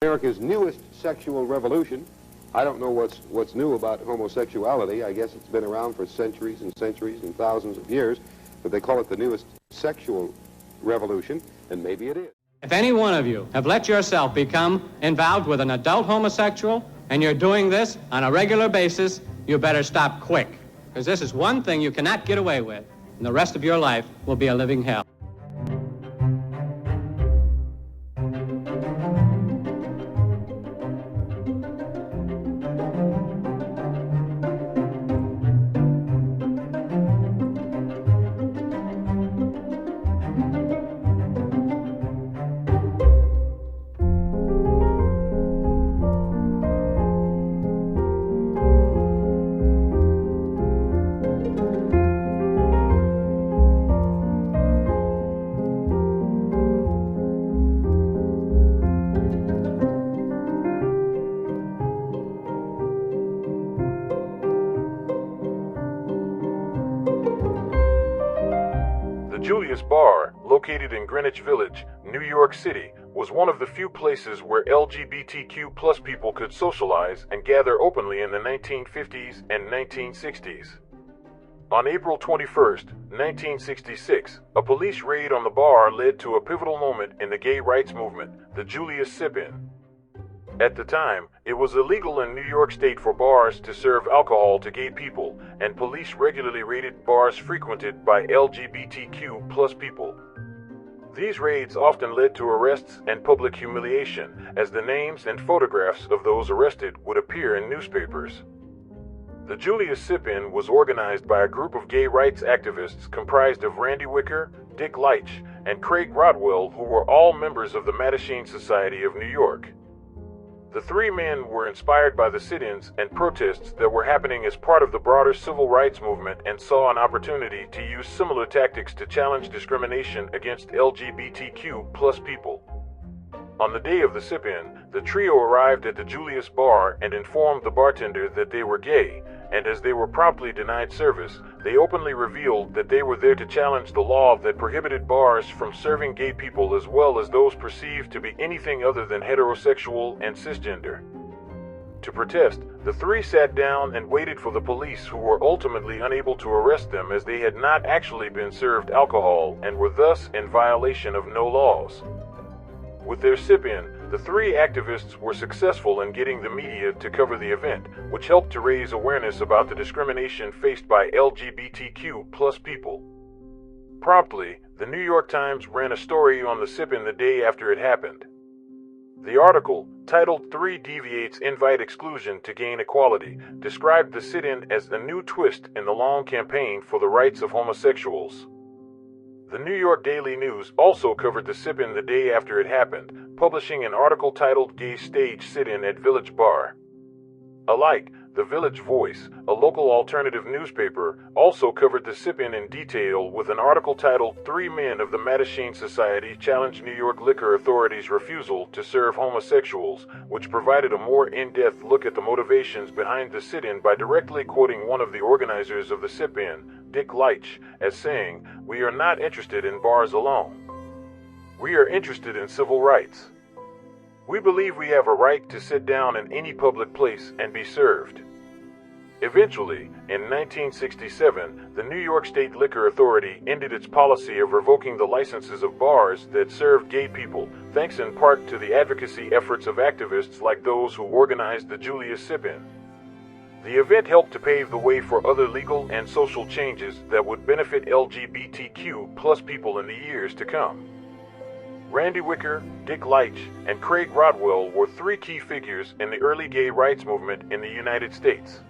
America's newest sexual revolution. I don't know what's new about homosexuality. I guess it's been around for centuries and centuries and thousands of years, but they call it the newest sexual revolution, and maybe it is. If any one of you have let yourself become involved with an adult homosexual, and you're doing this on a regular basis, you better stop quick, because this is one thing you cannot get away with, and the rest of your life will be a living hell. Julius Bar, located in Greenwich Village, New York City, was one of the few places where LGBTQ plus people could socialize and gather openly in the 1950s and 1960s. On April 21st, 1966, a police raid on the bar led to a pivotal moment in the gay rights movement, the Julius Sip-In. At the time, it was illegal in New York State for bars to serve alcohol to gay people, and police regularly raided bars frequented by LGBTQ plus people. These raids often led to arrests and public humiliation, as the names and photographs of those arrested would appear in newspapers. The Julius Sip-In was organized by a group of gay rights activists comprised of Randy Wicker, Dick Leitch, and Craig Rodwell, who were all members of the Mattachine Society of New York. The three men were inspired by the sit-ins and protests that were happening as part of the broader civil rights movement and saw an opportunity to use similar tactics to challenge discrimination against LGBTQ plus people. On the day of the sip-in, the trio arrived at the Julius Bar and informed the bartender that they were gay, and as they were promptly denied service, they openly revealed that they were there to challenge the law that prohibited bars from serving gay people as well as those perceived to be anything other than heterosexual and cisgender. To protest, the three sat down and waited for the police, who were ultimately unable to arrest them as they had not actually been served alcohol and were thus in violation of no laws. With their sip-in, the three activists were successful in getting the media to cover the event, which helped to raise awareness about the discrimination faced by LGBTQ plus people. Promptly, the New York Times ran a story on the sip-in the day after it happened. The article, titled "Three Deviates Invite Exclusion to Gain Equality," described the sit-in as a new twist in the long campaign for the rights of homosexuals. The New York Daily News also covered the sip-in the day after it happened, publishing an article titled "Gay Stage Sit-In at Village Bar." Alike, the Village Voice, a local alternative newspaper, also covered the sip-in in detail with an article titled "Three Men of the Mattachine Society Challenge New York Liquor Authority's Refusal to Serve Homosexuals," which provided a more in-depth look at the motivations behind the sit-in by directly quoting one of the organizers of the sip-in, Dick Leitch, as saying, "We are not interested in bars alone. We are interested in civil rights. We believe we have a right to sit down in any public place and be served." Eventually, in 1967, the New York State Liquor Authority ended its policy of revoking the licenses of bars that served gay people, thanks in part to the advocacy efforts of activists like those who organized the Julius Sip-In. The event helped to pave the way for other legal and social changes that would benefit LGBTQ plus people in the years to come. Randy Wicker, Dick Leitch, and Craig Rodwell were three key figures in the early gay rights movement in the United States.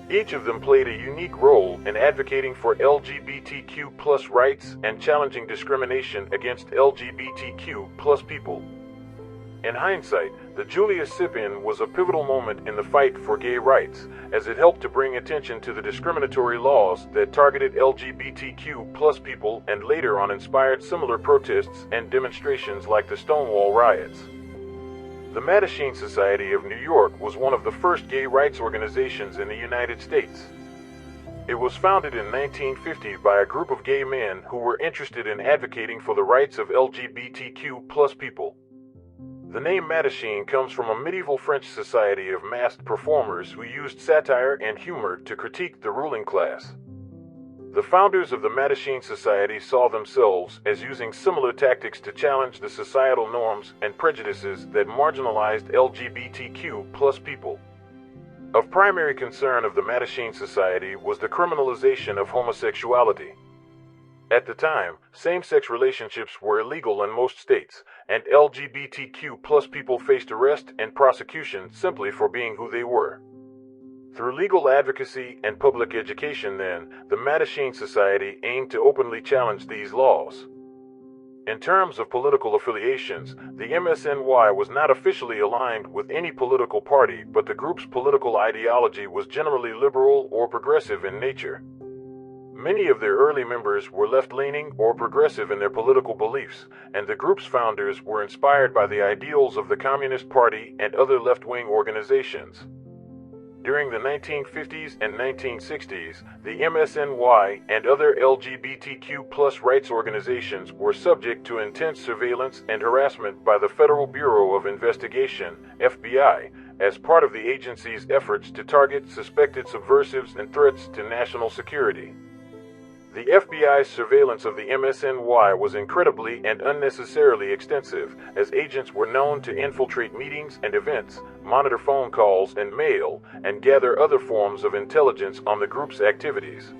Each of them played a unique role in advocating for LGBTQ plus rights and challenging discrimination against LGBTQ plus people. In hindsight, the Julius Sip-In was a pivotal moment in the fight for gay rights, as it helped to bring attention to the discriminatory laws that targeted LGBTQ plus people and later on inspired similar protests and demonstrations like the Stonewall riots. The Mattachine Society of New York was one of the first gay rights organizations in the United States. It was founded in 1950 by a group of gay men who were interested in advocating for the rights of LGBTQ plus people. The name Mattachine comes from a medieval French society of masked performers who used satire and humor to critique the ruling class. The founders of the Mattachine Society saw themselves as using similar tactics to challenge the societal norms and prejudices that marginalized LGBTQ plus people. Of primary concern of the Mattachine Society was the criminalization of homosexuality. At the time, same-sex relationships were illegal in most states, and LGBTQ plus people faced arrest and prosecution simply for being who they were. Through legal advocacy and public education then, the Mattachine Society aimed to openly challenge these laws. In terms of political affiliations, the MSNY was not officially aligned with any political party, but the group's political ideology was generally liberal or progressive in nature. Many of their early members were left-leaning or progressive in their political beliefs, and the group's founders were inspired by the ideals of the Communist Party and other left-wing organizations. During the 1950s and 1960s, the MSNY and other LGBTQ plus rights organizations were subject to intense surveillance and harassment by the Federal Bureau of Investigation, FBI, as part of the agency's efforts to target suspected subversives and threats to national security. The FBI's surveillance of the MSNY was incredibly and unnecessarily extensive, as agents were known to infiltrate meetings and events, monitor phone calls and mail, and gather other forms of intelligence on the group's activities.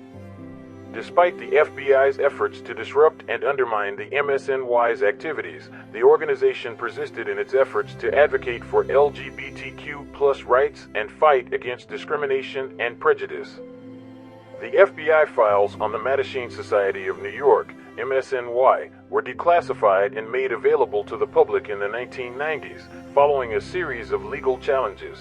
Despite the FBI's efforts to disrupt and undermine the MSNY's activities, the organization persisted in its efforts to advocate for LGBTQ plus rights and fight against discrimination and prejudice. The FBI files on the Mattachine Society of New York, MSNY, were declassified and made available to the public in the 1990s, following a series of legal challenges.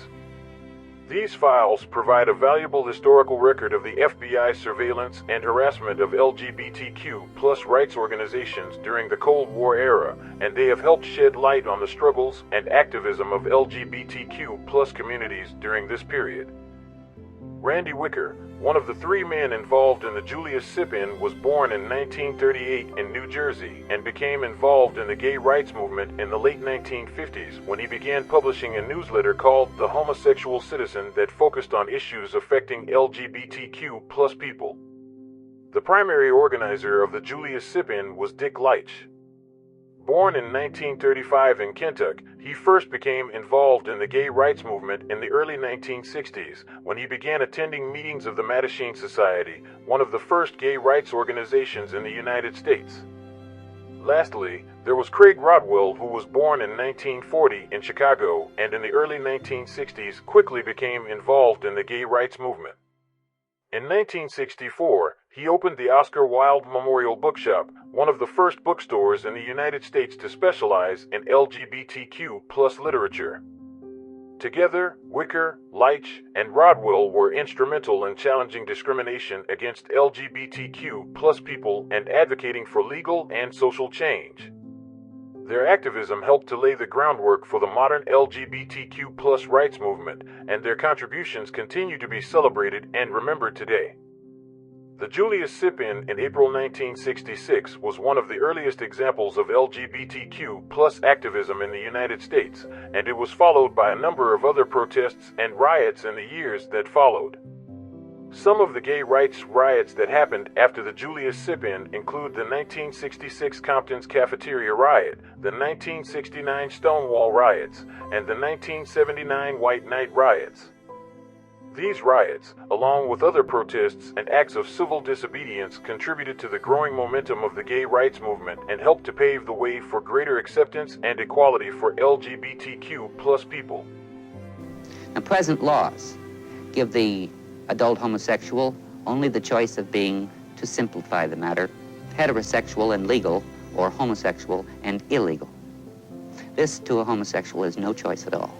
These files provide a valuable historical record of the FBI surveillance and harassment of LGBTQ plus rights organizations during the Cold War era, and they have helped shed light on the struggles and activism of LGBTQ plus communities during this period. Randy Wicker, one of the three men involved in the Julius Sip-In, was born in 1938 in New Jersey and became involved in the gay rights movement in the late 1950s when he began publishing a newsletter called The Homosexual Citizen that focused on issues affecting LGBTQ plus people. The primary organizer of the Julius Sip-In was Dick Leitch. Born in 1935 in Kentucky, he first became involved in the gay rights movement in the early 1960s when he began attending meetings of the Mattachine Society, one of the first gay rights organizations in the United States. Lastly, there was Craig Rodwell, who was born in 1940 in Chicago and in the early 1960s quickly became involved in the gay rights movement. In 1964, he opened the Oscar Wilde Memorial Bookshop, one of the first bookstores in the United States to specialize in LGBTQ plus literature. Together, Wicker, Leitch, and Rodwell were instrumental in challenging discrimination against LGBTQ plus people and advocating for legal and social change. Their activism helped to lay the groundwork for the modern LGBTQ plus rights movement, and their contributions continue to be celebrated and remembered today. The Julius Sip-In in April 1966 was one of the earliest examples of LGBTQ plus activism in the United States, and it was followed by a number of other protests and riots in the years that followed. Some of the gay rights riots that happened after the Julius Sip-In include the 1966 Compton's Cafeteria Riot, the 1969 Stonewall Riots, and the 1979 White Night Riots. These riots, along with other protests and acts of civil disobedience, contributed to the growing momentum of the gay rights movement and helped to pave the way for greater acceptance and equality for LGBTQ plus people. Now, present laws give the adult homosexual only the choice of being, to simplify the matter, heterosexual and legal, or homosexual and illegal. This, to a homosexual, is no choice at all.